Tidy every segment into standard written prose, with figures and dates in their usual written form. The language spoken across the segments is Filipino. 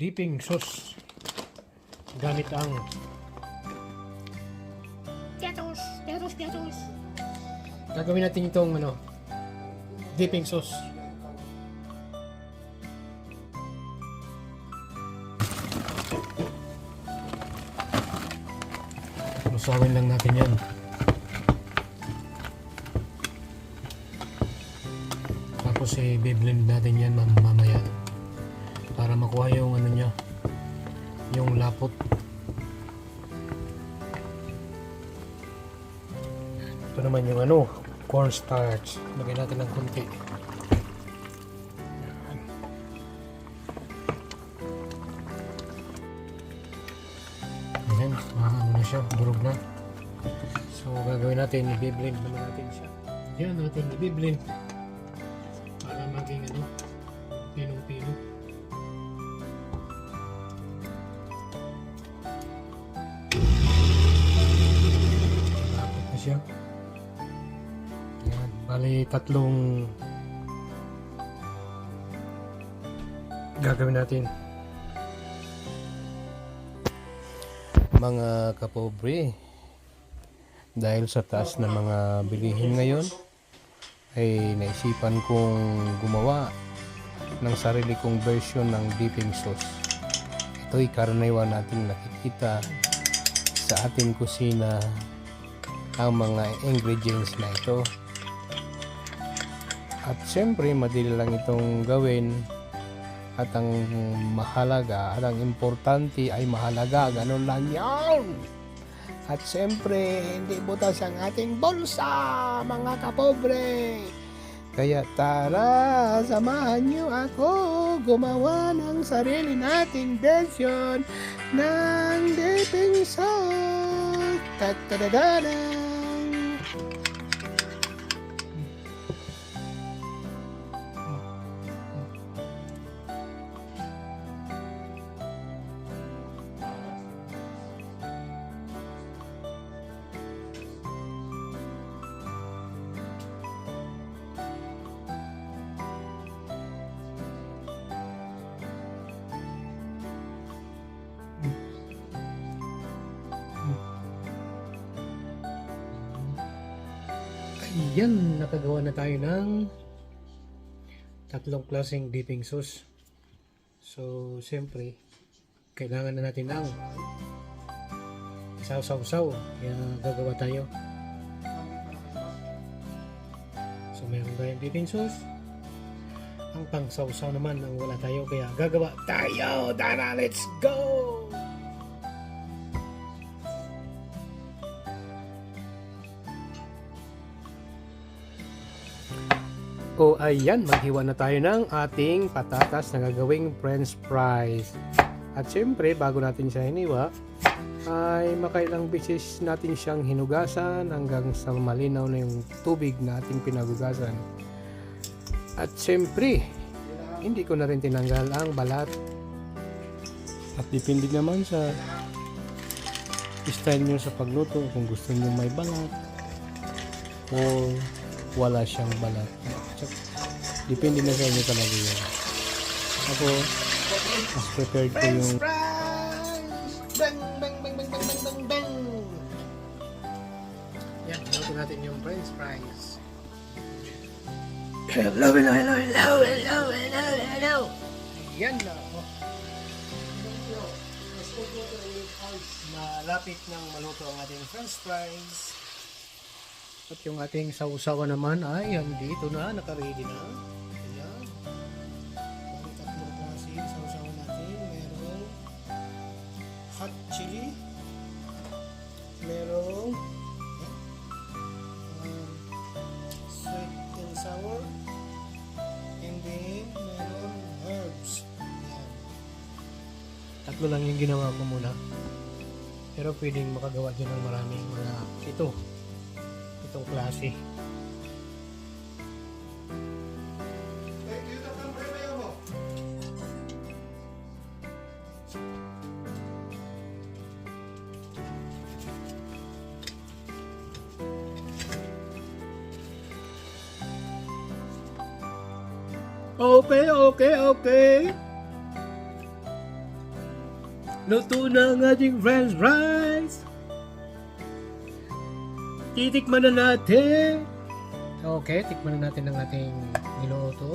dipping sauce gamit ang piatos. Gagawin natin itong dipping sauce. Lusawin lang natin yan. Tapos i-blend natin yan mamaya para makuha yung niya, yung lapot. Ito naman yung cornstarch. Lagyan natin ng konti. Ayan, na siya, durog na. So gagawin natin, i-blend naman natin siya. Ayan, natin i-blend para maging pinong-pino. Lapot na siya. Ayan, bali tatlong gagawin natin. Mga kapobre, dahil sa taas na mga bilihin ngayon, ay naisipan kong gumawa ng sarili kong version ng dipping sauce. Ito'y karaniwan nating nakikita sa ating kusina, ang mga ingredients na ito. At siyempre, madali lang itong gawin. At ang mahalaga, at ang importante ay mahalaga, ganun lang yan. At siyempre, hindi butas ang ating bulsa, mga kapobre. Kaya tara, samahan niyo ako gumawa ng sarili nating version ng dipping sauce. Ta-ta-da-da-da! Yan, nakagawa na tayo ng tatlong klaseng dipping sauce. So, siyempre, kailangan na natin ng sausaw-saw. Kaya gagawa tayo. So, meron tayong dipping sauce. Ang pang-sausaw naman ang wala tayo. Kaya gagawa tayo. Tara, let's go! O ayan, maghiwa na tayo ng ating patatas na gagawing french fries. At syempre, bago natin siya hiniwa, ay makailang beses natin siyang hinugasan hanggang sa malinaw na yung tubig na ating pinagugasan. At syempre, hindi ko na rin tinanggal ang balat. At depende naman sa style nyo sa pagluto, kung gusto nyo may balat o wala siyang balat. Depende na sa inyo talaga yun. Ako, mas prepared ko yung bang bang bang bang bang bang bang bang. Yan, luto natin yung french fries. Hello. Yan na. Malapit nang maluto ang ating french fries. At yung ating sausawan naman ay andito na, naka-ready na. Ayan. May tatlong klase sausawan natin. Merong hot chili. Merong sweet and sour. And then, merong herbs. Ayan. Tatlo lang yung ginawa ko muna. Pero pwedeng makagawa dyan ng maraming mga itong klase. Okay. Luto na ang ating french fries. Titikman na natin. Okay, tikman na natin ang ating niluto.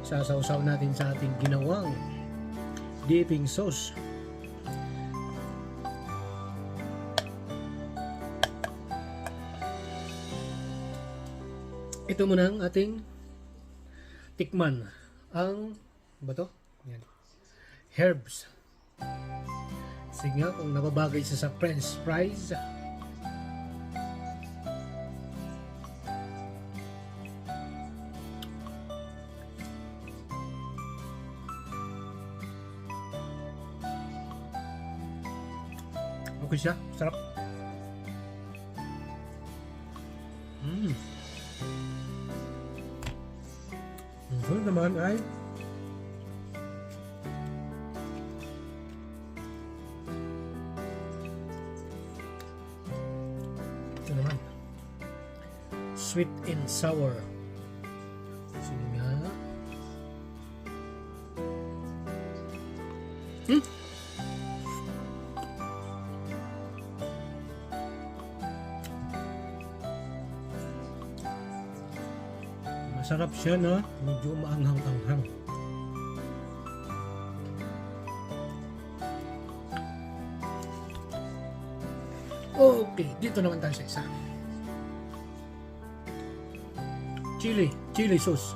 Sasawsaw natin sa ating ginawang dipping sauce. Ito muna ang ating tikman. Ang, ba to? Yan. Herbs. Sige nga kung nababagay sa french fries. Okay siya, sarap. Ito naman ay ito naman sweet and sour. Sige nga. Masarap siya na medyo maanghang-anghang. Okay, dito naman tayo sa isa. Chili sauce.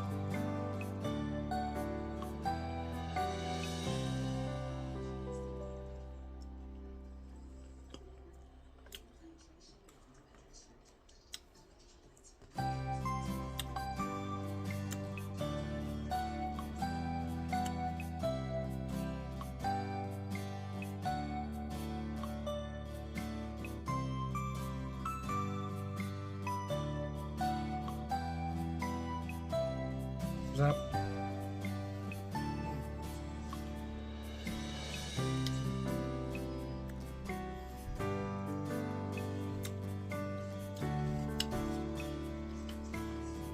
Sarap.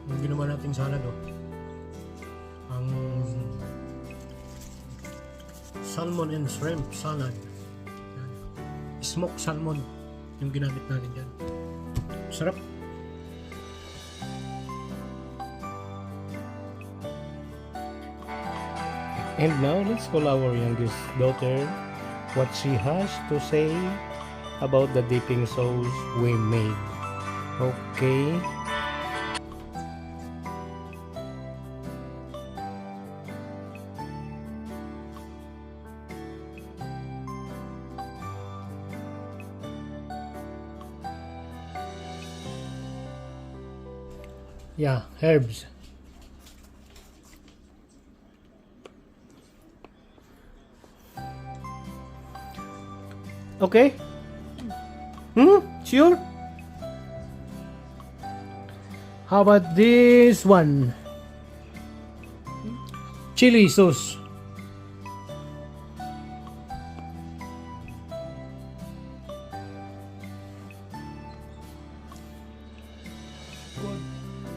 Ang ginawa nating salad, ang salmon and shrimp salad. Smoked salmon yung ginamit natin dyan. Sarap. And now let's call our youngest daughter what she has to say about the dipping sauce we made. Okay. Yeah, herbs. Okay? Sure? How about this one? Chili sauce.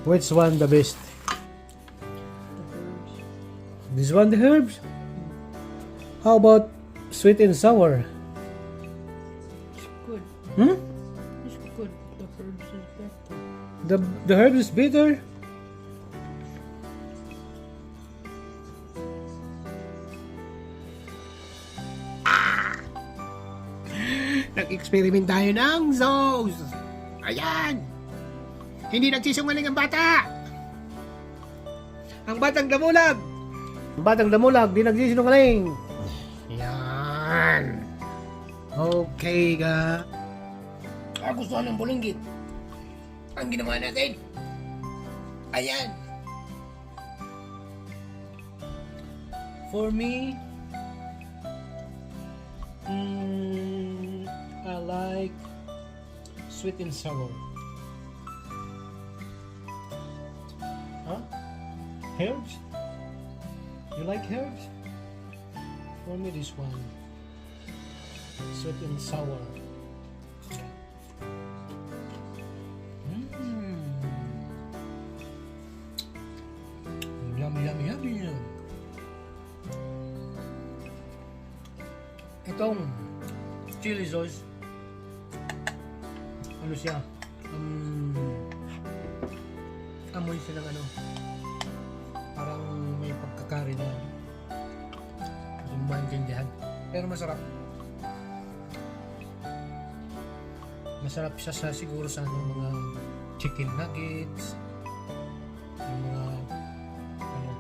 Which one the best? This one the herbs? How about sweet and sour? Good. Hmm? It's good. The herbs is better. The herbs is bitter? Nag-experiment tayo ng sauce. Ayan. Hindi nagsisungaling ang bata. Ang batang damulag. Ang batang damulag, di nagsisinungaling. Yan. Okay ka. Gusto ng bulinggit. Ang ginawa natin. Ayan. For me, I like sweet and sour. Huh? Herbs? You like herbs? For me, this one. Sweet and sour. Yummy, yummy, yummy. Itong chili sauce, ano siya, amoy siya ng ano, parang may pagkakari na hindi mo maintindihan. Pero masarap. Masarap siya sa siguro sa ano, mga chicken nuggets, yung mga ano,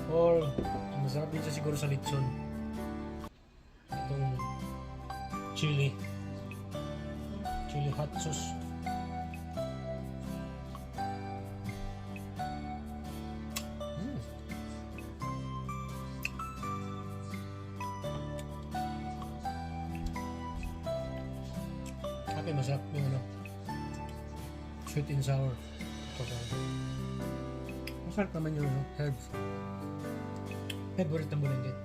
or masarap din siya siguro sa lechon. Itong chili hot sauce. Okay, masarap yung ano, sweet and sour. Masarap naman yung ano, herbs. Favorite ng Bulenggit.